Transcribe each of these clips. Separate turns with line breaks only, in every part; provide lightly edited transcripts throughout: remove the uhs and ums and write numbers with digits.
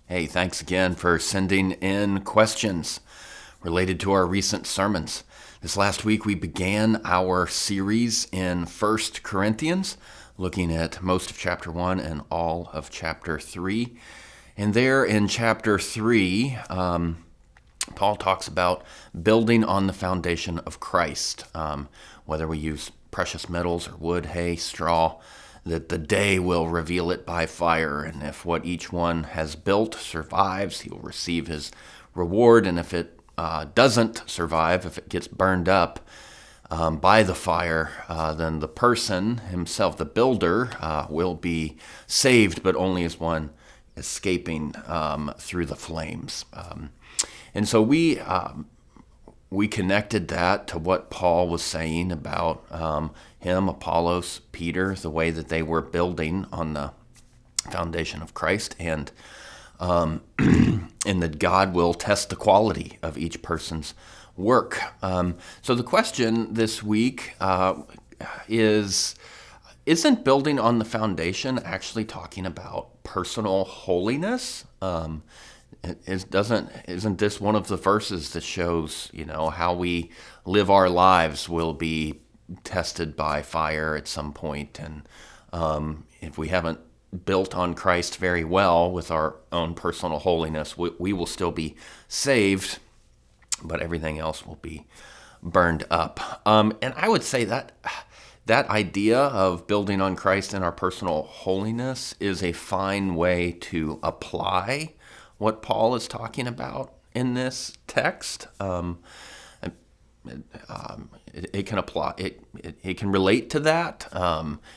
Hey, thanks again for sending in questions related to our recent sermons. This last week we began our series in 1 Corinthians, looking at most of chapter 1 and all of chapter 3. And there in chapter 3, Paul talks about building on the foundation of Christ, whether we use precious metals or wood, hay, straw, that the day will reveal it by fire. And if what each one has built survives, he will receive his reward. And if it doesn't survive, if it gets burned up by the fire, then the person himself, the builder, will be saved, but only as one escaping through the flames. And so we connected that to what Paul was saying about him, Apollos, Peter, the way that they were building on the foundation of Christ, and that God will test the quality of each person's work. So the question this week isn't building on the foundation actually talking about personal holiness? Isn't this one of the verses that shows, how we live our lives will be tested by fire at some point, and if we haven't built on Christ very well with our own personal holiness, we will still be saved, but everything else will be burned up. And I would say that idea of building on Christ and our personal holiness is a fine way to apply what Paul is talking about in this text. It can apply. It can relate to that.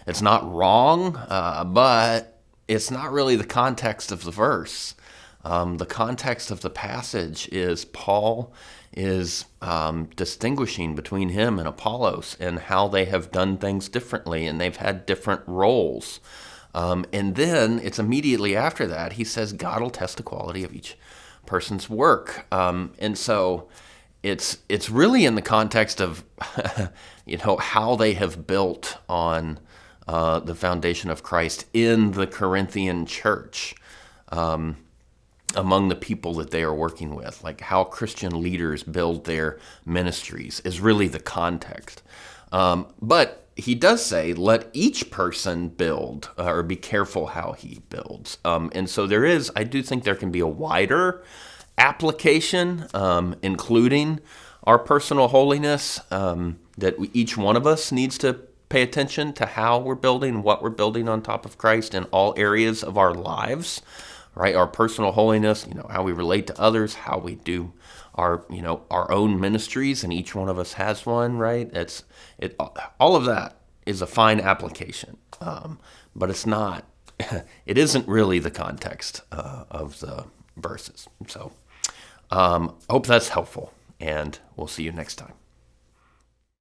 It's not wrong, but it's not really the context of the verse. The context of the passage is Paul is distinguishing between him and Apollos and how they have done things differently, and they've had different roles. And then it's immediately after that, he says God will test the quality of each person's work. And so it's really in the context of, how they have built on the foundation of Christ in the Corinthian church, among the people that they are working with, like how Christian leaders build their ministries is really the context. But he does say, let each person build, or be careful how he builds. And so I do think there can be a wider application, including our personal holiness, that each one of us needs to pay attention to how we're building, what we're building on top of Christ in all areas of our lives, right? Our personal holiness, how we relate to others, how we do our own ministries, and each one of us has one, right? All of that is a fine application, but it's not. It isn't really the context of the verses. So, hope that's helpful, and we'll see you next time.